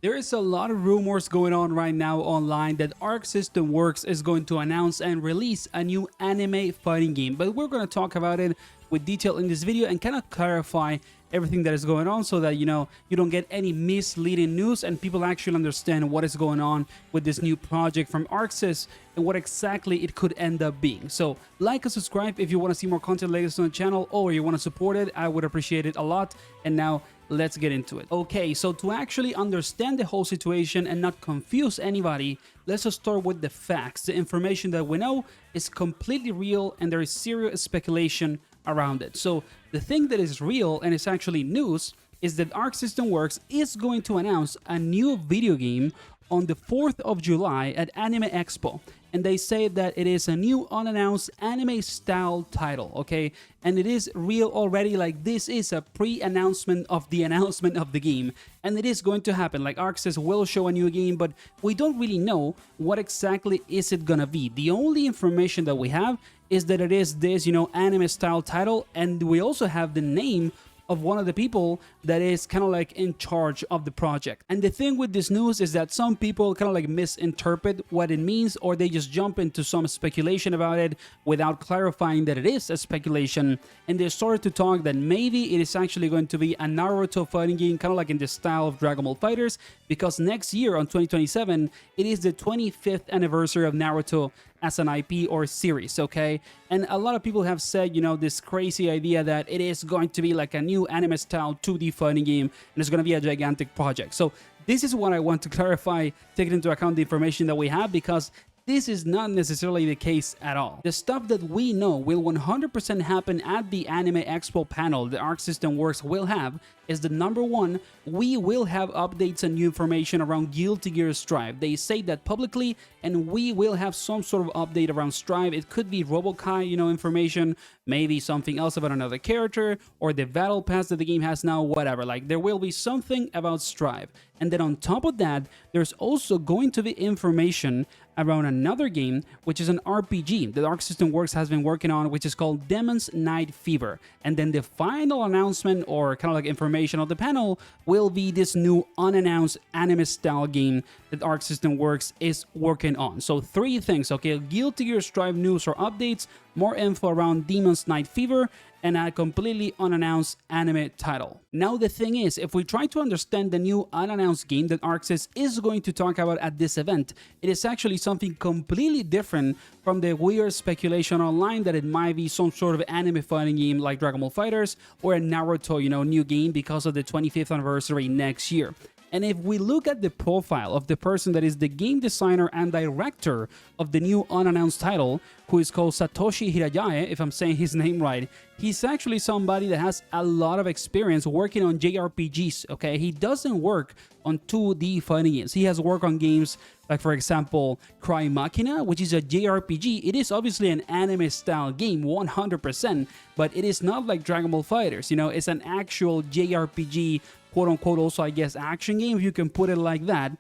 There is a lot of rumors going on right now online that Arc System Works is going to announce and release a new anime fighting game, but we're going to talk about it with detail in this video and kind of clarify everything that is going on so that you don't get any misleading news and people actually understand what is going on with this new project from arcsys and what exactly it could end up being. So like and subscribe if you want to see more content like this on the channel, or you want to support it. I would appreciate it a lot. And now let's get into it. Okay, so to actually understand the whole situation and not confuse anybody, let's just start with the facts. The information that we know is completely real and there is serious speculation around it. So the thing that is real and is actually news is that Arc System Works is going to announce a new video game on the 4th of July at Anime Expo. And they say that it is a new unannounced anime style title, okay? And it is real already, like this is a pre-announcement of the announcement of the game. And it is going to happen, like arcsys will show a new game, but we don't really know what exactly is it gonna be. The only information that we have is that it is this, anime style title, and we also have the name of one of the people that is kind of like in charge of the project. And the thing with this news is that some people kind of like misinterpret what it means, or they just jump into some speculation about it without clarifying that it is a speculation, and they started to talk that maybe it is actually going to be a Naruto fighting game, kind of like in the style of Dragon Ball FighterZ, because next year on 2027 it is the 25th anniversary of Naruto as an IP or series, okay? And a lot of people have said, this crazy idea that it is going to be like a new anime style 2D fighting game and it's going to be a gigantic project. So this is what I want to clarify, taking into account the information that we have, because this is not necessarily the case at all. The stuff that we know will 100% happen at the Anime Expo panel the Arc System Works will have is the number one, we will have updates and new information around Guilty Gear Strive. They say that publicly, and we will have some sort of update around Strive. It could be Robokai, information, maybe something else about another character, or the battle pass that the game has now, whatever. Like, there will be something about Strive. And then on top of that, there's also going to be information around another game, which is an RPG that Arc System Works has been working on, which is called Demon's Night Fever. And then the final announcement, or kind of like information of the panel, will be this new unannounced anime style game that Arc System Works is working on. So three things, okay? Guilty Gear Strive news or updates, more info around Demon's Night Fever, and a completely unannounced anime title. Now the thing is, if we try to understand the new unannounced game that arcsys is going to talk about at this event, it is actually something completely different from the weird speculation online that it might be some sort of anime fighting game like Dragon Ball FighterZ or a Naruto, new game because of the 25th anniversary next year. And if we look at the profile of the person that is the game designer and director of the new unannounced title, who is called Satoshi Hirayama, if I'm saying his name right, he's actually somebody that has a lot of experience working on JRPGs, okay? He doesn't work on 2D fighting games. He has worked on games like, for example, Cry Machina, which is a JRPG. It is obviously an anime-style game, 100%, but it is not like Dragon Ball FighterZ, it's an actual JRPG, quote-unquote, also, I guess, action game, if you can put it like that.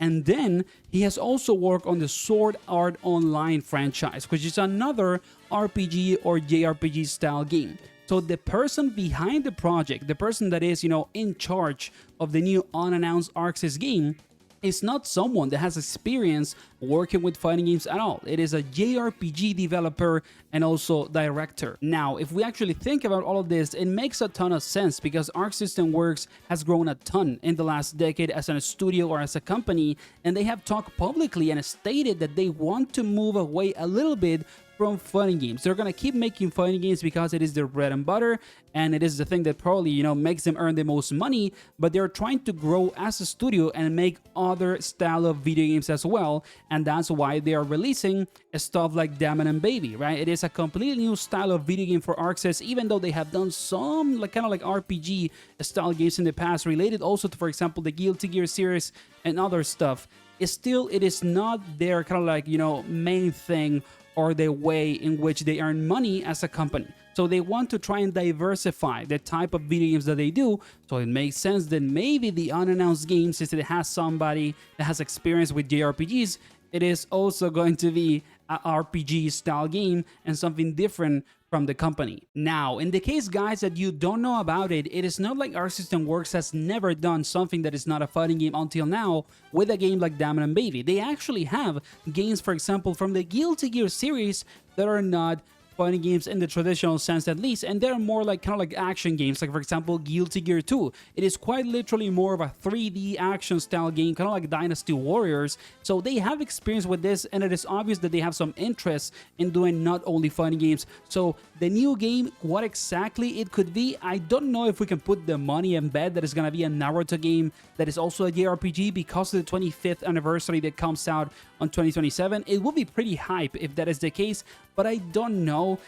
And then he has also worked on the Sword Art Online franchise, which is another RPG or JRPG style game. So the person behind the project, the person that is, in charge of the new unannounced arcsys game, is not someone that has experience working with fighting games at all. It is a JRPG developer and also director. Now, if we actually think about all of this, it makes a ton of sense because Arc System Works has grown a ton in the last decade as a studio or as a company, and they have talked publicly and stated that they want to move away a little bit from fighting games. They're gonna keep making fighting games because it is their bread and butter, and it is the thing that probably, makes them earn the most money, but they're trying to grow as a studio and make other style of video games as well, and that's why they are releasing stuff like Dammit and Baby, right? It is a completely new style of video game for arcsys, even though they have done some kind of like RPG style games in the past, related also to, for example, the Guilty Gear series and other stuff. It is not their kind of like, main thing or the way in which they earn money as a company. So they want to try and diversify the type of video games that they do. So it makes sense that maybe the unannounced game, since it has somebody that has experience with JRPGs, it is also going to be an RPG style game and something different from the company. Now, in the case, guys, that you don't know about it, it is not like Arc System Works has never done something that is not a fighting game until now with a game like Diamond and Baby. They actually have games, for example, from the Guilty Gear series that are not fighting games in the traditional sense, at least, and they're more like kind of like action games, like for example Guilty Gear 2. It is quite literally more of a 3D action style game, kind of like Dynasty Warriors. So they have experience with this, and it is obvious that they have some interest in doing not only fighting games. So the new game, what exactly it could be, I don't know if we can put the money and bet that it's gonna be a Naruto game that is also a JRPG because of the 25th anniversary that comes out on 2027. It will be pretty hype if that is the case, but I don't know,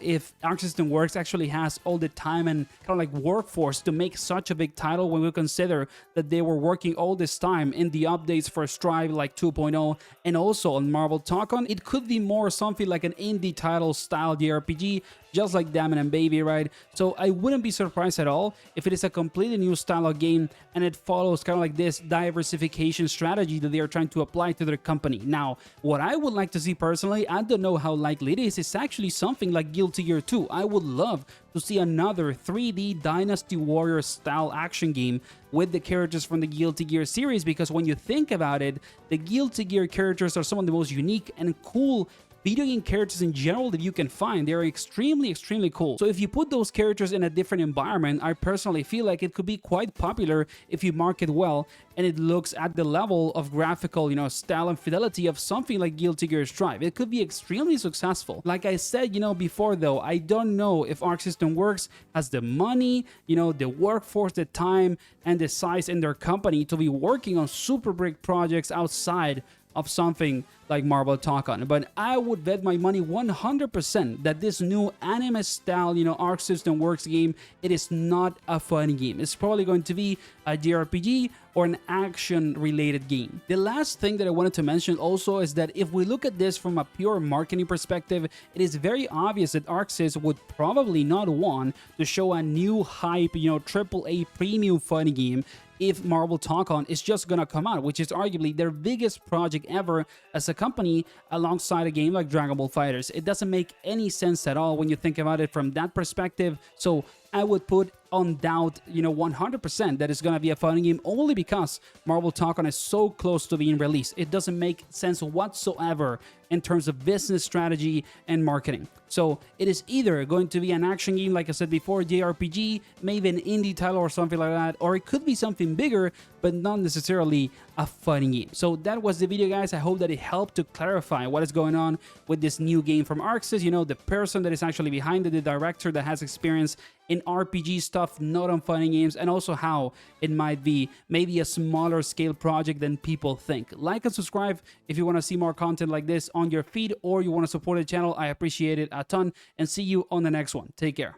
if Arc System Works actually has all the time and kind of like workforce to make such a big title when we consider that they were working all this time in the updates for Strive like 2.0 and also on Marvel Talk-On. It could be more something like an indie title style JRPG, just like Diamond and Baby, right? So I wouldn't be surprised at all if it is a completely new style of game and it follows kind of like this diversification strategy that they are trying to apply to their company. Now, what I would like to see personally, I don't know how likely it is actually something like Guilty Gear 2. I would love to see another 3D Dynasty Warrior style action game with the characters from the Guilty Gear series, because when you think about it, the Guilty Gear characters are some of the most unique and cool video game characters in general that you can find. They're extremely cool. So if you put those characters in a different environment, I personally feel like it could be quite popular if you market well and it looks at the level of graphical, style and fidelity of something like Guilty Gear Strive. It could be extremely successful. Like I said, before though, I don't know if Arc System Works has the money, the workforce, the time, and the size in their company to be working on super big projects outside of something like Marvel Talk-On. But I would bet my money 100% that this new anime style, Arc System Works game, it is not a fighting game. It's probably going to be a JRPG or an action related game. The last thing that I wanted to mention also is that if we look at this from a pure marketing perspective, it is very obvious that arcsys would probably not want to show a new hype, AAA premium fighting game if Marvel Talk-On is just gonna come out, which is arguably their biggest project ever as a company alongside a game like Dragon Ball FighterZ. It doesn't make any sense at all when you think about it from that perspective. So I would put on doubt, 100% that it's gonna be a fighting game only because Marvel Talk-On is so close to being released. It doesn't make sense whatsoever in terms of business strategy and marketing. So it is either going to be an action game, like I said before, JRPG, maybe an indie title or something like that, or it could be something bigger, but not necessarily a fighting game. So that was the video, guys. I hope that it helped to clarify what is going on with this new game from arcsys. The person that is actually behind it, the director that has experience in RPG stuff, not on fighting games, and also how it might be maybe a smaller scale project than people think. Like and subscribe if you want to see more content like this on your feed, or you want to support the channel. I appreciate it a ton, and see you on the next one. Take care.